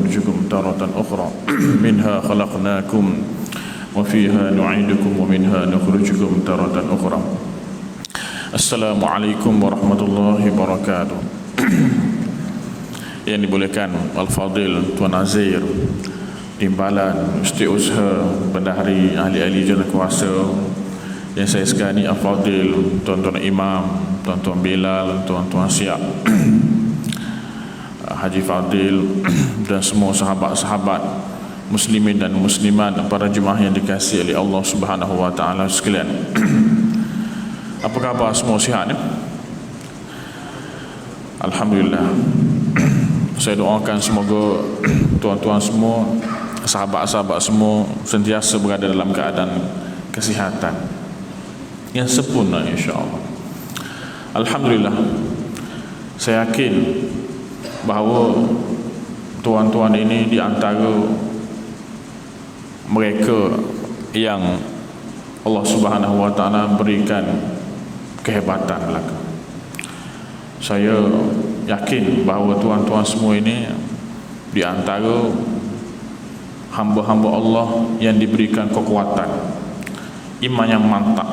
ونخرجكم تارة أخرى منها خلقناكم وفيها نعيدكم ومنها نخرجكم تارة أخرى. Assalamualaikum warahmatullahi wabarakatuh. Yang dibolehkan Al-Fadil Tuan Azir, Timbalan, Setiausaha, Bendahari, ahli-ahli jana kuasa, yang saya sekalian Al-Fadil, Tuan-Tuan Imam, Tuan-Tuan Bilal, Tuan-Tuan Siap, Haji Fadil, dan semua sahabat-sahabat muslimin dan muslimat, para jemaah yang dikasihi oleh Allah Subhanahu wa taala sekalian. Apa khabar semua, sihat ya? Alhamdulillah. Saya doakan semoga tuan-tuan semua, sahabat-sahabat semua sentiasa berada dalam keadaan kesihatan yang sempurna, insya-Allah. Alhamdulillah. Saya yakin bahawa tuan-tuan ini di antara mereka yang Allah Subhanahu wa taala berikan kehebatan belaka. Saya yakin bahawa tuan-tuan semua ini di antara hamba-hamba Allah yang diberikan kekuatan, iman yang mantap,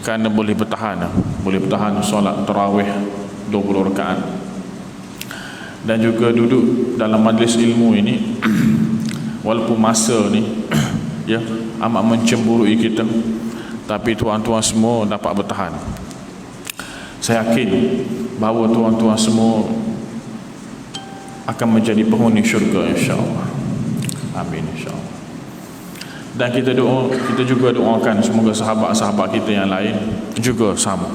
kerana boleh bertahan solat tarawih 20 rakaat, dan juga duduk dalam majlis ilmu ini walaupun masa ni ya amat mencemburui kita, tapi tuan-tuan semua dapat bertahan. Saya yakin bahawa tuan-tuan semua akan menjadi penghuni syurga, insya-Allah. Amin, insya-Allah. Dan kita juga doakan semoga sahabat-sahabat kita yang lain juga sama.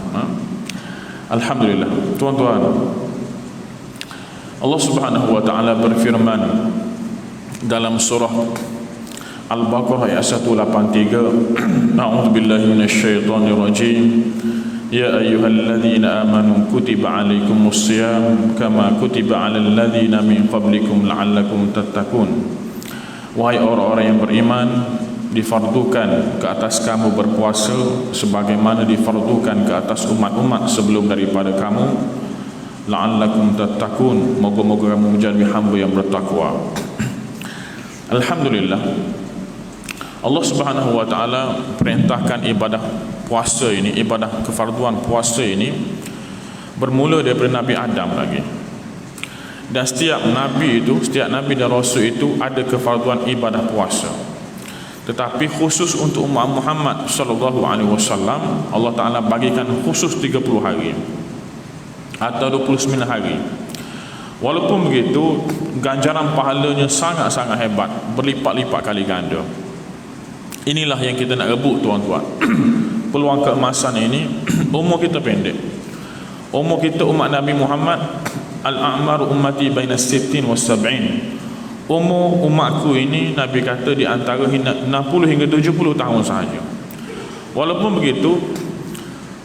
Alhamdulillah. Tuan-tuan, Allah Subhanahu wa taala berfirman dalam surah Al-Baqarah ayat 183, A'udzubillahi minasyaitonirrajim. Ya ayyuhalladzina amanu kutiba alaikumus-syiyam kama kutiba 'alal ladzina min qablikum la'allakum tattaqun. Wahai orang-orang yang beriman, difardukan ke atas kamu berpuasa sebagaimana difardukan ke atas umat-umat sebelum daripada kamu, la'allakum tattaqun, moga-moga kamu menjadi hamba yang bertakwa. Alhamdulillah, Allah Subhanahu wa taala perintahkan ibadah puasa ini, ibadah kefarduan puasa ini bermula daripada Nabi Adam lagi. Dan setiap nabi dan rasul itu ada kefarduan ibadah puasa. Tetapi khusus untuk umat Muhammad sallallahu alaihi wasallam, Allah taala bagikan khusus 30 hari atau 29 hari. Walaupun begitu, ganjaran pahalanya sangat-sangat hebat, berlipat-lipat kali ganda. Inilah yang kita nak rebut, tuan-tuan. Peluang keemasan ini. Umur kita pendek. Umur kita umat Nabi Muhammad, al-a'mar ummati baina 60 wa 70. Umur umatku ini Nabi kata di antara 60 hingga 70 tahun sahaja. Walaupun begitu,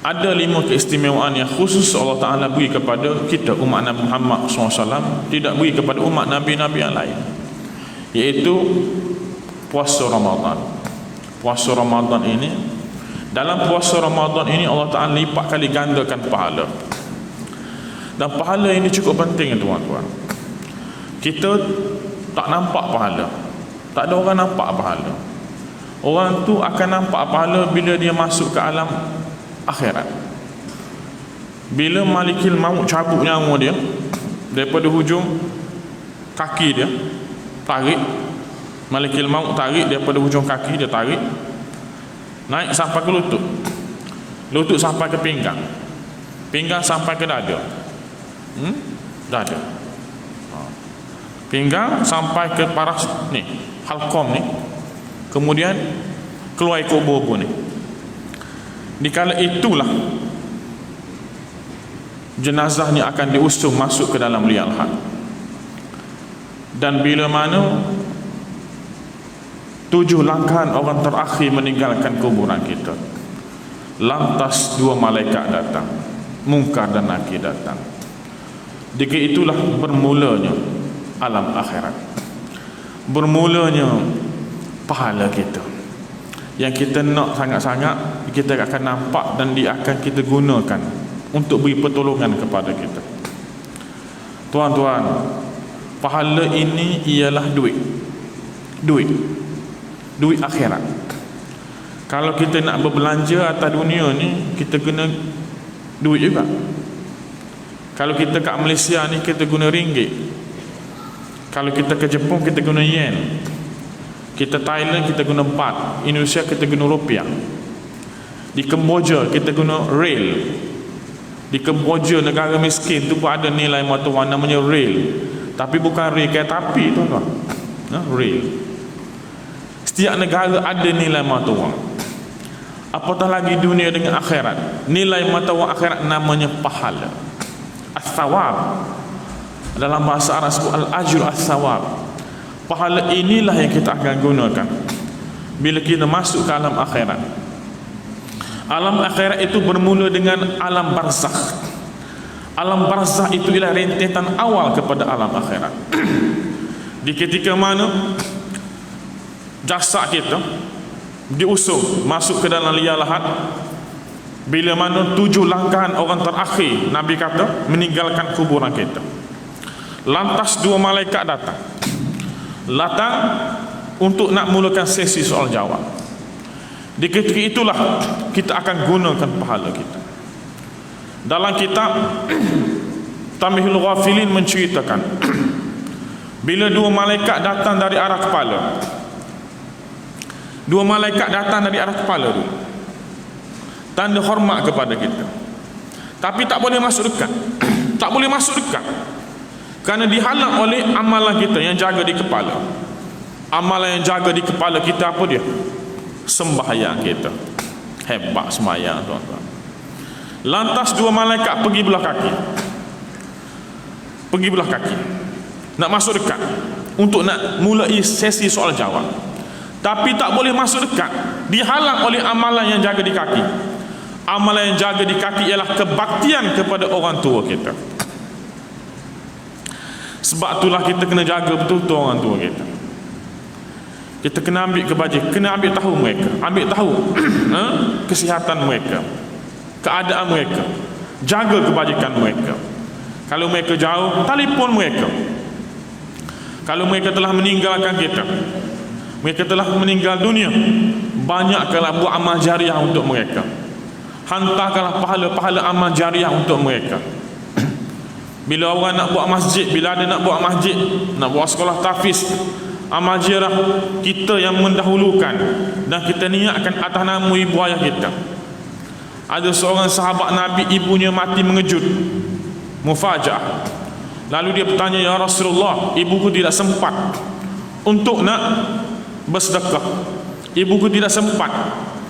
ada 5 keistimewaan yang khusus Allah Ta'ala beri kepada kita umat Nabi Muhammad SAW, tidak beri kepada umat Nabi-Nabi yang lain, iaitu puasa Ramadan. Puasa Ramadan ini, dalam puasa Ramadan ini Allah Ta'ala lipat kali gandakan pahala. Dan pahala ini cukup penting, tuan-tuan. Kita tak nampak pahala, tak ada orang nampak pahala. Orang tu akan nampak pahala bila dia masuk ke alam akhirat. Bila Malikil Maut cabut nyawa dia daripada hujung kaki dia, tarik, Malikil Maut tarik daripada hujung kaki dia, tarik naik sampai ke lutut, lutut sampai ke pinggang, pinggang sampai ke dada, dada, pinggang sampai ke paras ni, halqom ni, kemudian keluar ekor buah ni. Dikala itulah jenazahnya akan diusung masuk ke dalam liang lahat. Dan bila mana 7 langkahan orang terakhir meninggalkan kuburan kita, lantas 2 malaikat datang, Munkar dan Nakir datang. Jika itulah bermulanya alam akhirat, bermulanya pahala kita yang kita nak sangat-sangat, kita akan nampak dan dia akan kita gunakan untuk beri pertolongan kepada kita. Tuan-tuan, pahala ini ialah duit akhirat. Kalau kita nak berbelanja atas dunia ni, kita guna duit juga. Kalau kita kat Malaysia ni, kita guna ringgit. Kalau kita ke Jepun, kita guna yen. Kita Thailand, kita guna baht. Indonesia, kita guna rupiah. Di Kemboja, kita guna rail. Di Kemboja, negara miskin tu pun ada nilai mata wang namanya rail. Tapi bukan rail kereta api, tuan-tuan. Rail. Setiap negara ada nilai mata wang. Apatah lagi dunia dengan akhirat. Nilai mata wang akhirat namanya pahala. As-sawab. Dalam bahasa Arab sebut al-ajru as-sawab. Pahala inilah yang kita akan gunakan bila kita masuk ke alam akhirat. Alam akhirat itu bermula dengan alam barzakh. Alam barzakh itu ialah rentetan awal kepada alam akhirat. Di ketika mana jasad kita diusung masuk ke dalam liang lahat, bila mana 7 langkahan orang terakhir Nabi kata meninggalkan kuburan kita, lantas 2 malaikat datang untuk nak mulakan sesi soal jawab. Di ketika itulah kita akan gunakan pahala kita. Dalam kitab Tamihul Ghafilin menceritakan bila 2 malaikat datang dari arah kepala. 2 malaikat datang dari arah kepala tu, tanda hormat kepada kita. Tapi tak boleh masuk dekat. Tak boleh masuk dekat, kerana dihalang oleh amalan kita yang jaga di kepala. Amalan yang jaga di kepala kita apa dia? Sembahyang kita. Hebat sembahyang, tuan-tuan. Lantas 2 malaikat pergi belah kaki. Pergi belah kaki, nak masuk dekat untuk nak mulai sesi soal jawab. Tapi tak boleh masuk dekat, dihalang oleh amalan yang jaga di kaki. Amalan yang jaga di kaki ialah kebaktian kepada orang tua kita. Sebab itulah kita kena jaga betul-betul orang tua kita. Kita kena ambil kebajikan, kena ambil tahu mereka, ambil tahu kesihatan mereka, keadaan mereka, jaga kebajikan mereka. Kalau mereka jauh, telefon mereka. Kalau mereka telah meninggalkan kita, mereka telah meninggal dunia, banyakkanlah buat amal jariah untuk mereka. Hantarkanlah pahala-pahala amal jariah untuk mereka. Bila orang nak buat masjid, bila ada nak buat masjid, nak buat sekolah tahfiz, amal jariah kita yang mendahulukan, dan kita niatkan atas nama ibu ayah kita. Ada seorang sahabat Nabi, ibunya mati mengejut, mufajaah. Lalu dia bertanya, ya Rasulullah, ibuku tidak sempat untuk nak bersedekah, ibuku tidak sempat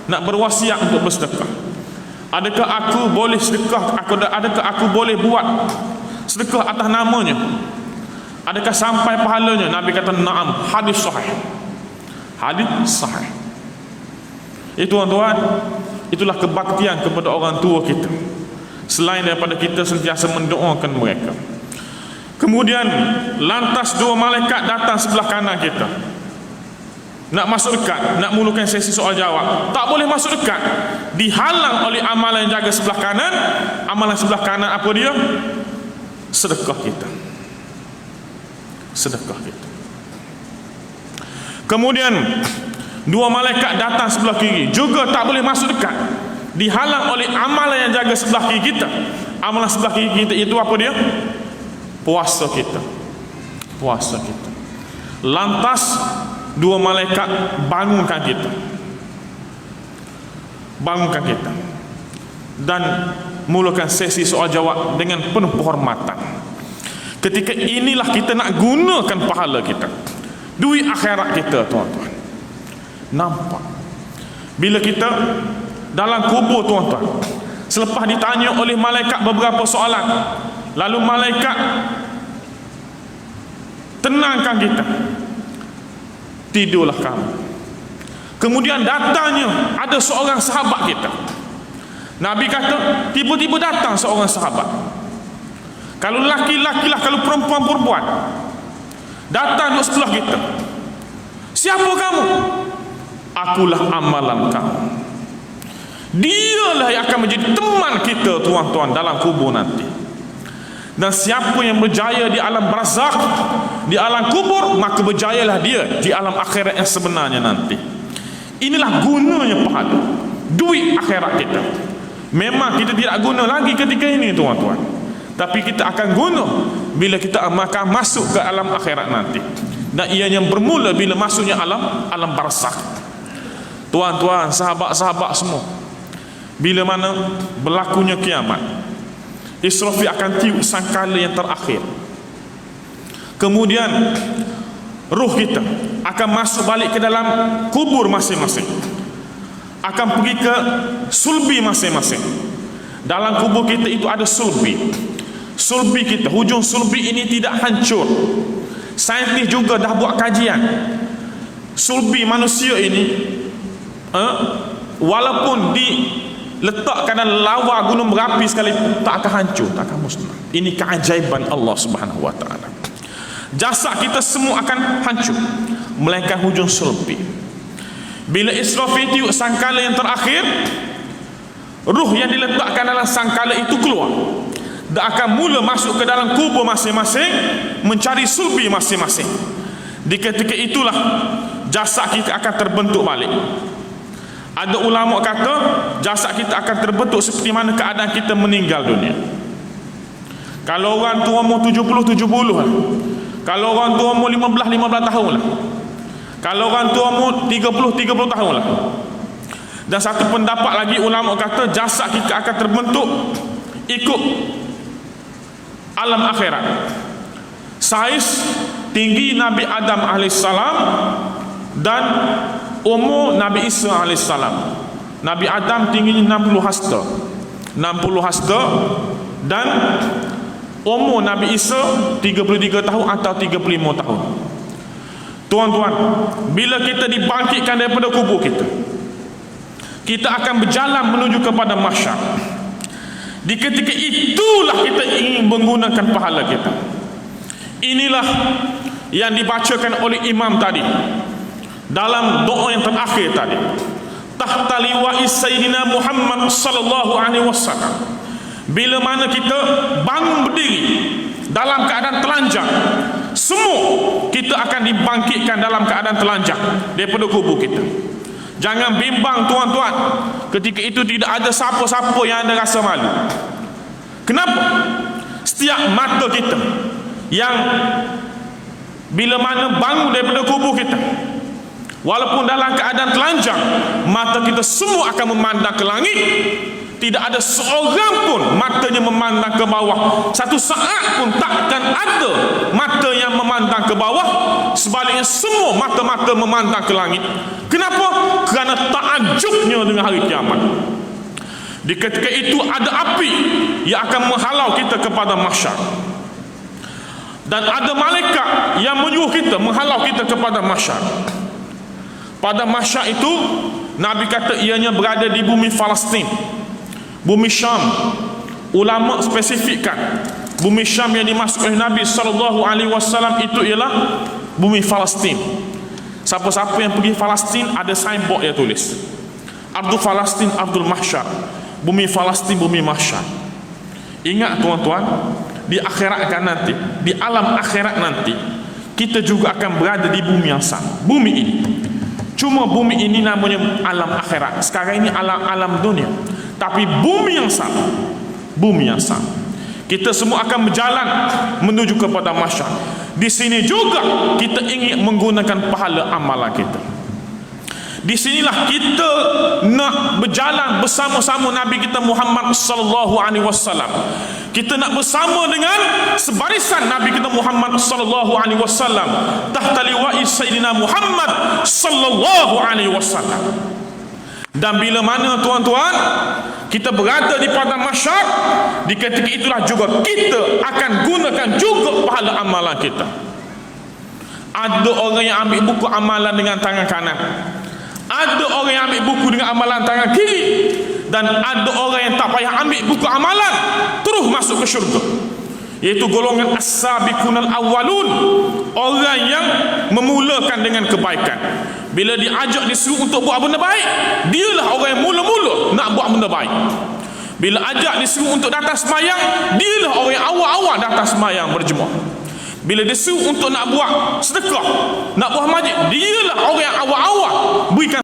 nak berwasiat untuk bersedekah. Adakah aku boleh sedekah? Adakah aku boleh buat sedekah atas namanya? Adakah sampai pahalanya? Nabi kata, na'am. Hadis sahih. Hadis sahih. Itu, tuan-tuan, itulah kebaktian kepada orang tua kita, selain daripada kita sentiasa mendoakan mereka. Kemudian lantas 2 malaikat datang sebelah kanan kita, nak masuk dekat, nak mulakan sesi soal jawab. Tak boleh masuk dekat, dihalang oleh amalan yang jaga sebelah kanan. Amalan sebelah kanan apa dia? Sedekah kita. Sedekah kita. Kemudian 2 malaikat datang sebelah kiri, juga tak boleh masuk dekat, dihalang oleh amalan yang jaga sebelah kiri kita. Amalan sebelah kiri kita itu apa dia? Puasa kita. Puasa kita. Lantas 2 malaikat bangunkan kita, bangunkan kita, dan mulakan sesi soal jawab dengan penuh penghormatan. Ketika inilah kita nak gunakan pahala kita, duit akhirat kita, tuan-tuan. Nampak bila kita dalam kubur, tuan-tuan, selepas ditanya oleh malaikat beberapa soalan, lalu malaikat tenangkan kita, tidurlah kamu. Kemudian datangnya ada seorang sahabat kita. Nabi kata, tiba-tiba datang seorang sahabat. Kalau laki-laki lah, kalau perempuan-perempuan, datang duduk sebelah kita. Siapa kamu? Akulah amalan kamu. Dialah yang akan menjadi teman kita, tuan-tuan, dalam kubur nanti. Dan siapa yang berjaya di alam barzakh, di alam kubur, maka berjayalah dia di alam akhirat yang sebenarnya nanti. Inilah gunanya pahala, duit akhirat kita. Memang kita tidak guna lagi ketika ini tuan-tuan, tapi kita akan guna bila kita akan masuk ke alam akhirat nanti. Dan ianya bermula bila masuknya alam barzakh. Tuan-tuan, sahabat-sahabat semua, bila mana berlakunya kiamat, Israfil akan tiup sangkala yang terakhir. Kemudian ruh kita akan masuk balik ke dalam kubur masing-masing, akan pergi ke sulbi masing-masing. Dalam kubur kita itu ada sulbi. Sulbi kita, hujung sulbi ini tidak hancur. Saintis juga dah buat kajian. Sulbi manusia ini walaupun diletakkan dalam lava gunung berapi sekali, tak akan hancur, tak akan musnah. Ini keajaiban Allah Subhanahu wa taala. Jasad kita semua akan hancur, melainkan hujung sulbi. Bila Israfil tiup sangkala yang terakhir, ruh yang diletakkan dalam sangkala itu keluar dan akan mula masuk ke dalam kubur masing-masing, mencari sulbi masing-masing. Di ketika itulah jasad kita akan terbentuk balik. Ada ulama kata jasad kita akan terbentuk seperti mana keadaan kita meninggal dunia. Kalau orang tua umur 70 lah. Kalau orang tua umur 15 tahun lah. Kalau orang tua umur 30 tahun lah. Dan satu pendapat lagi ulama kata jasad kita akan terbentuk ikut alam akhirat. Saiz tinggi Nabi Adam alaihissalam dan umur Nabi Isa alaihissalam. Nabi Adam tingginya 60 hasta dan umur Nabi Isa 33 tahun atau 35 tahun. Tuan-tuan, bila kita dibangkitkan daripada kubur kita, kita akan berjalan menuju kepada mahsyar. Di ketika itulah kita ingin menggunakan pahala kita. Inilah yang dibacakan oleh imam tadi dalam doa yang terakhir tadi, tahta liwa'i sayyidina Muhammad sallallahu alaihi wasallam. Bila mana kita bangun berdiri dalam keadaan telanjang, semua kita akan dibangkitkan dalam keadaan telanjang daripada kubur kita. Jangan bimbang tuan-tuan, ketika itu tidak ada siapa-siapa yang ada rasa malu. Kenapa? Setiap mata kita yang bila mana bangun daripada kubur kita, walaupun dalam keadaan telanjang, mata kita semua akan memandang ke langit. Tidak ada seorang pun matanya memandang ke bawah. Satu saat pun takkan ada mata yang memandang ke bawah. Sebaliknya semua mata-mata memandang ke langit. Kenapa? Kerana takjubnya dengan hari kiamat. Di ketika itu ada api yang akan menghalau kita kepada mahsyar. Dan ada malaikat yang menyuruh kita, menghalau kita kepada mahsyar. Pada mahsyar itu Nabi kata ianya berada di bumi Palestin, bumi Syam. Ulama spesifikkan bumi Syam yang dimasuk oleh Nabi SAW itu ialah bumi Palestin. Siapa-siapa yang pergi Palestin ada signboard yang tulis Abdul Palestin Abdul Mahsyar, bumi Palestin bumi mahsyar. Ingat tuan-tuan, di akhirat kan nanti, di alam akhirat nanti kita juga akan berada di bumi yang sama, bumi ini. Cuma bumi ini namanya alam akhirat, sekarang ini alam dunia. Tapi bumi yang sama, bumi yang sama. Kita semua akan berjalan menuju kepada mahsyar. Di sini juga kita ingin menggunakan pahala amalan kita. Di sinilah kita nak berjalan bersama-sama Nabi kita Muhammad sallallahu alaihi wasallam. Kita nak bersama dengan sebarisan Nabi kita Muhammad sallallahu alaihi wasallam tahta liwa'i sayyidina Muhammad sallallahu alaihi wasallam. Dan bila mana tuan-tuan kita berada di padang mahsyar, di ketika itulah juga kita akan gunakan juga pahala amalan kita. Ada orang yang ambil buku amalan dengan tangan kanan, ada orang yang ambil buku dengan amalan tangan kiri, dan ada orang yang tak payah ambil buku amalan terus masuk ke syurga, iaitu golongan as-sabiqunal awwalun, orang yang memulakan dengan kebaikan. Bila diajak disuruh untuk buat benda baik, dialah orang yang mula-mula nak buat benda baik. Bila ajak disuruh untuk datang semayang, dialah orang yang awal-awal datang semayang berjemaah. Bila disuruh untuk nak buat sedekah, nak buat